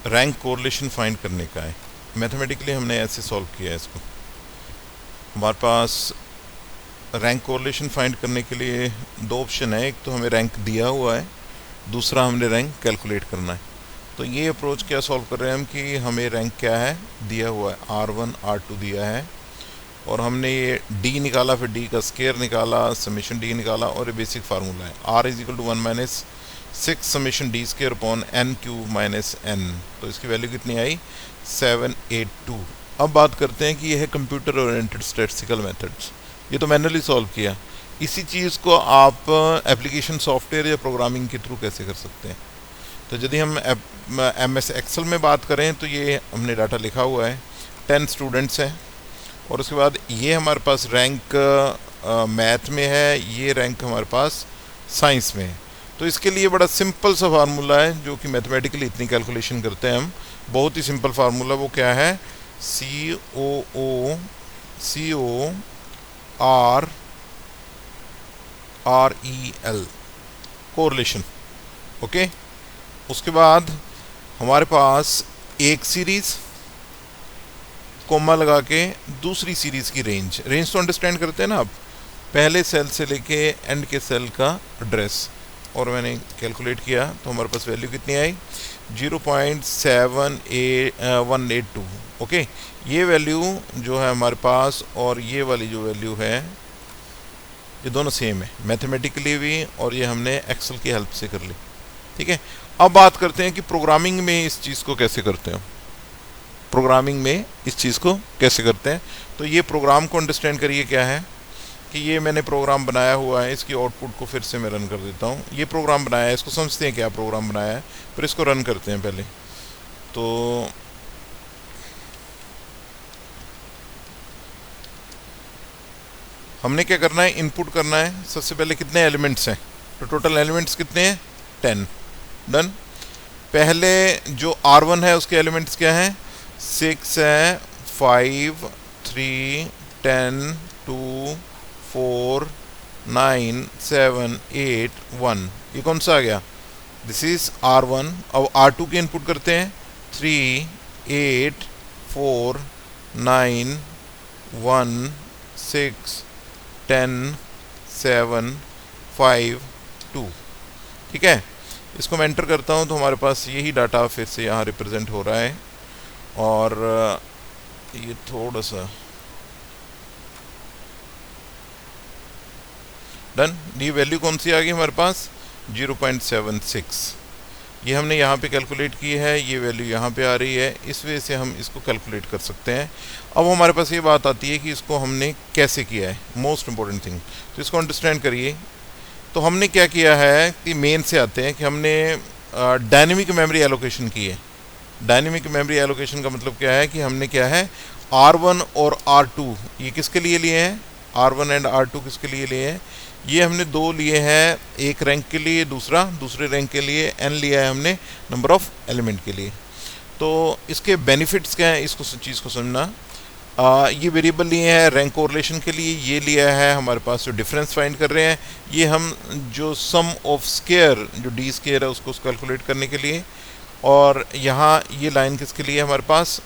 Rank correlation find करने का है। मैथमेटिकली हमने ऐसे सॉल्व किया है इसको। हमारे पास रैंक कोरिलेशन फाइंड करने के लिए दो ऑप्शन है, एक तो हमें रैंक दिया हुआ है, दूसरा हमने रैंक कैलकुलेट करना है। तो ये अप्रोच क्या सॉल्व कर रहे हैं हम कि हमें रैंक क्या है दिया हुआ है, R1 R2 दिया है, और हमने ये D निकाला, फिर D का स्केयर निकाला, समेशन D निकाला, और ये बेसिक फार्मूला है R is equal to 1 minus 6 summation D square upon n cube minus n। तो इसकी वैल्यू कितनी आई 782। अब बात करते हैं कि यह है कंप्यूटर ओरिएंटेड स्टैटिस्टिकल मेथड्स। ये तो मैनुअली सॉल्व किया, इसी चीज़ को आप एप्लीकेशन सॉफ्टवेयर या प्रोग्रामिंग के थ्रू कैसे कर सकते हैं। तो यदि हम MS एक्सेल में बात करें तो ये हमने डाटा लिखा हुआ है, 10 स्टूडेंट्स हैं, और उसके बाद ये हमारे पास रैंक मैथ में है, ये रैंक हमारे पास साइंस में है। तो इसके लिए बड़ा सिंपल सा फार्मूला है जो कि मैथमेटिकली इतनी कैलकुलेशन करते हैं हम, बहुत ही सिंपल फार्मूला। वो क्या है, CORREL, कोरिलेशन। ओके, उसके बाद हमारे पास एक सीरीज कोमा लगा के दूसरी सीरीज की रेंज तो अंडरस्टैंड करते हैं ना आप, पहले सेल से लेके एंड के सेल का एड्रेस, और मैंने कैलकुलेट किया तो हमारे पास वैल्यू कितनी आई 0.7182। ओके, ये वैल्यू जो है हमारे पास और ये वाली जो वैल्यू है ये दोनों सेम है मैथमेटिकली भी, और ये हमने एक्सेल की हेल्प से कर ली। ठीक है, अब बात करते हैं कि प्रोग्रामिंग में इस चीज़ को कैसे करते हैं। प्रोग्रामिंग में इस चीज़ को कैसे करते हैं, तो ये प्रोग्राम को अंडरस्टैंड करिए क्या है कि ये मैंने प्रोग्राम बनाया हुआ है, इसकी आउटपुट को फिर से मैं रन कर देता हूँ। ये प्रोग्राम बनाया है, इसको समझते हैं क्या प्रोग्राम बनाया है, फिर इसको रन करते हैं पहले। तो हमने क्या करना है, इनपुट करना है। सबसे पहले कितने एलिमेंट्स हैं, तो टोटल एलिमेंट्स कितने हैं 10। डन। पहले जो R1 है उसके एलिमेंट्स क्या हैं, 6 है, 5, 3, 10, 2, 4, 9, 7, 8, 1। ये कौन सा आ गया, दिस इज R1। अब R2 के इनपुट करते हैं 3, 8, 4, 9, 1, 6, 10, 7, 5, 2। ठीक है, इसको मैं एंटर करता हूँ तो हमारे पास यही डाटा फिर से यहाँ रिप्रेजेंट हो रहा है। और ये थोड़ा सा डन। ये वैल्यू कौन सी आ गई हमारे पास 0.76। ये हमने यहाँ पे कैलकुलेट की है, ये वैल्यू यहाँ पे आ रही है, इस वजह से हम इसको कैलकुलेट कर सकते हैं। अब हमारे पास ये बात आती है कि इसको हमने कैसे किया है, मोस्ट इंपॉर्टेंट थिंग। तो इसको अंडरस्टैंड करिए। तो हमने क्या किया है कि मेन से आते हैं कि हमने डायनेमिक मेमोरी एलोकेशन की है। डायनेमिक मेमोरी एलोकेशन का मतलब क्या है कि हमने क्या है R1 और R2 ये किसके लिए लिए हैं, R1 एंड R2 किसके लिए लिए हैं, ये हमने दो लिए हैं, एक रैंक के लिए, दूसरे रैंक के लिए, n लिया है हमने नंबर ऑफ एलिमेंट के लिए। तो इसके बेनिफिट्स क्या हैं, इसको चीज़ को समझना। ये वेरिएबल लिए हैं रैंक कोरिलेशन के लिए, ये लिया है हमारे पास जो डिफरेंस फाइंड कर रहे हैं, ये हम जो सम ऑफ स्केयर जो D स्केयर है उसको कैलकुलेट करने के लिए, और यहाँ ये लाइन किसके लिए हमारे पास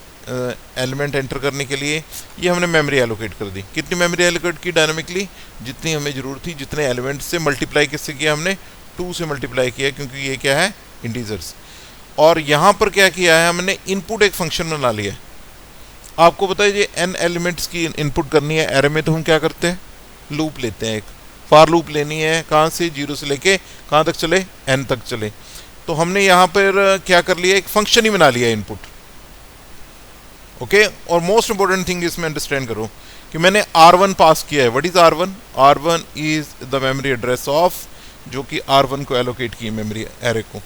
एलिमेंट एंटर करने के लिए, ये हमने मेमोरी एलोकेट कर दी। कितनी मेमोरी एलोकेट की डायनामिकली, जितनी हमें ज़रूरत थी, जितने एलिमेंट से मल्टीप्लाई किससे किया हमने 2 से मल्टीप्लाई किया, क्योंकि ये क्या है इंटीजर्स। और यहाँ पर क्या किया है हमने इनपुट एक फंक्शन बना लिया। आपको पता है ये n एलिमेंट्स की इनपुट करनी है एरे में, तो हम क्या करते हैं लूप लेते हैं, एक फॉर लूप लेनी है, कहाँ से 0 से लेके कहाँ तक चले n तक चले। तो हमने यहाँ पर क्या कर लिया, एक फंक्शन ही बना लिया इनपुट। ओके, और मोस्ट इंपॉर्टेंट थिंग इसमें अंडरस्टैंड करो कि मैंने R1 पास किया है। What is R1, R1 is the memory address of, जो कि R1 को एलोकेट की मेमोरी एरे को,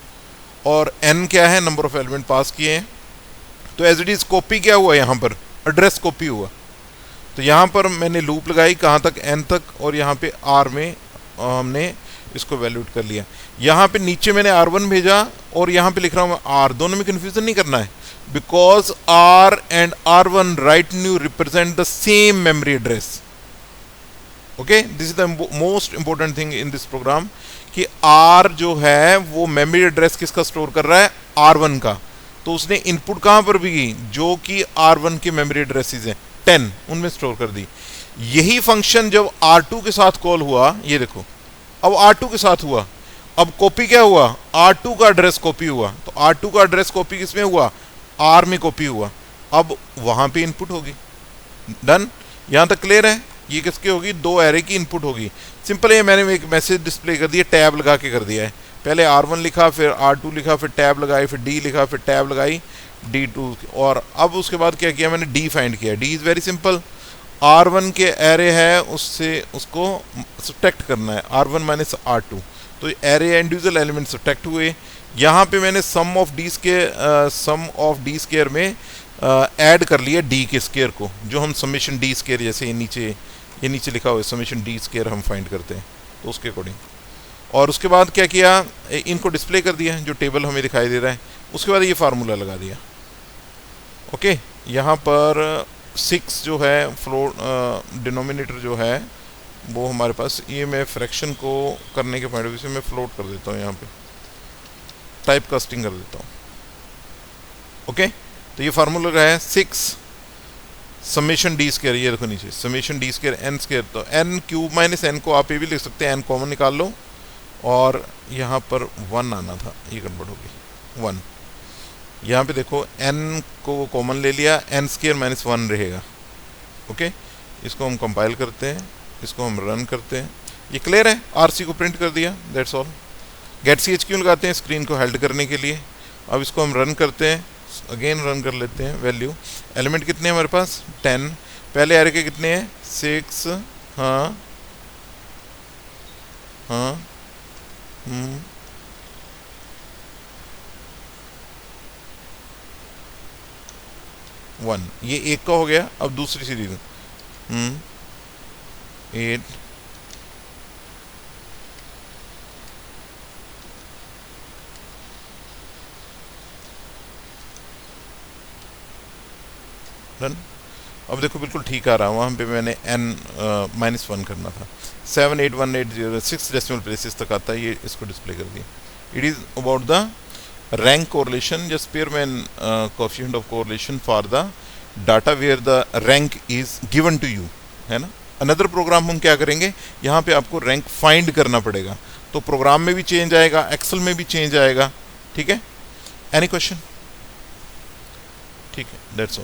और n क्या है नंबर ऑफ एलिमेंट पास किए हैं। तो एज इट इज कॉपी क्या हुआ, यहाँ पर एड्रेस कॉपी हुआ। तो यहाँ पर मैंने लूप लगाई कहाँ तक n तक, और यहाँ पे R में हमने इसको वैल्यूट कर लिया। यहाँ पे नीचे मैंने R1 भेजा और यहाँ पे लिख रहा हूँ R, दोनों में कन्फ्यूजन नहीं करना है, because R and R1 right new represent the same memory address. Okay, this is the most important thing in this program कि R जो है वो मेमोरी एड्रेस किसका स्टोर कर रहा है, R1 का। तो उसने इनपुट कहाँ पर भी की, जो कि R1 के मेमोरी एड्रेसेस हैं 10, उनमें स्टोर कर दी। यही फंक्शन जब R2 के साथ कॉल हुआ, ये देखो अब R2 के साथ हुआ, अब कॉपी क्या हुआ, R2 का एड्रेस कॉपी हुआ। तो R2 का एड्रेस कॉपी किसमें हुआ, R में कॉपी हुआ। अब वहां पे इनपुट होगी। डन, यहां तक क्लियर है। ये किसकी होगी, दो एरे की इनपुट होगी। सिंपल है, मैंने एक मैसेज डिस्प्ले कर दिया, टैब लगा के कर दिया है। पहले R1 लिखा, फिर R2 लिखा, फिर टैब लगाई, फिर D लिखा, फिर टैब लगाई D2, और अब उसके बाद क्या किया मैंने, D फाइंड किया। D is very simple, R1 के एरे है उससे उसको सब्ट्रैक्ट करना है, R1 माइनस R2। तो एरे इंडिविजुअल एलिमेंट सब्ट्रैक्ट हुए। यहाँ पे मैंने सम ऑफ डी स्केयर में ऐड कर लिया D के स्केयर को, जो हम समेशन D स्केयर, जैसे ये नीचे लिखा हुआ है समेशन D स्केयर हम फाइंड करते हैं, तो उसके अकॉर्डिंग। और उसके बाद क्या किया, इनको डिस्प्ले कर दिया जो टेबल हमें दिखाई दे रहा है। उसके बाद ये फार्मूला लगा दिया। ओके, यहाँ पर 6 जो है फ्लोट डिनोमिनेटर जो है वो हमारे पास, ये मैं फ्रैक्शन को करने के पॉइंट ऑफ व्यू से मैं फ्लोट कर देता हूँ, यहाँ पे टाइप कास्टिंग कर देता हूँ। ओके, तो ये फार्मूला रहा है 6 समेशन डी स्केयर, ये देखो नीचे summation D square N square. तो एन क्यूब माइनस एन को आप ये भी लिख सकते हैं, एन कॉमन निकाल लो, और यहाँ पर 1 आना था, ये कन्वर्ट होगी 1। यहाँ पे देखो n को कॉमन ले लिया, n स्केयर माइनस 1 रहेगा। ओके, इसको हम कंपाइल करते हैं, इसको हम रन करते हैं। ये क्लियर है, RC को प्रिंट कर दिया, that's all. Get C H क्यों लगाते हैं, स्क्रीन को हेल्ड करने के लिए। अब इसको हम रन करते हैं, अगेन रन कर लेते हैं। वैल्यू एलिमेंट कितने हैं हमारे पास, 10। पहले एरे के कितने हैं, 6। हाँ हाँ 1, ये एक का हो गया। अब दूसरी सीरीज 8, डन। अब देखो बिल्कुल ठीक आ रहा है, वहाँ पे मैंने n-1 करना था। 78180 डेसिमल प्लेसेस तक आता है, ये इसको डिस्प्ले कर दिया। It is about the rank correlation, just Spearman coefficient of correlation for the data where the rank is given to you, है ना। अनदर प्रोग्राम हम क्या करेंगे, यहाँ पे आपको रैंक फाइंड करना पड़ेगा, तो प्रोग्राम में भी चेंज आएगा, एक्सेल में भी चेंज आएगा। ठीक है, एनी क्वेश्चन? ठीक है, दैट्स ऑल।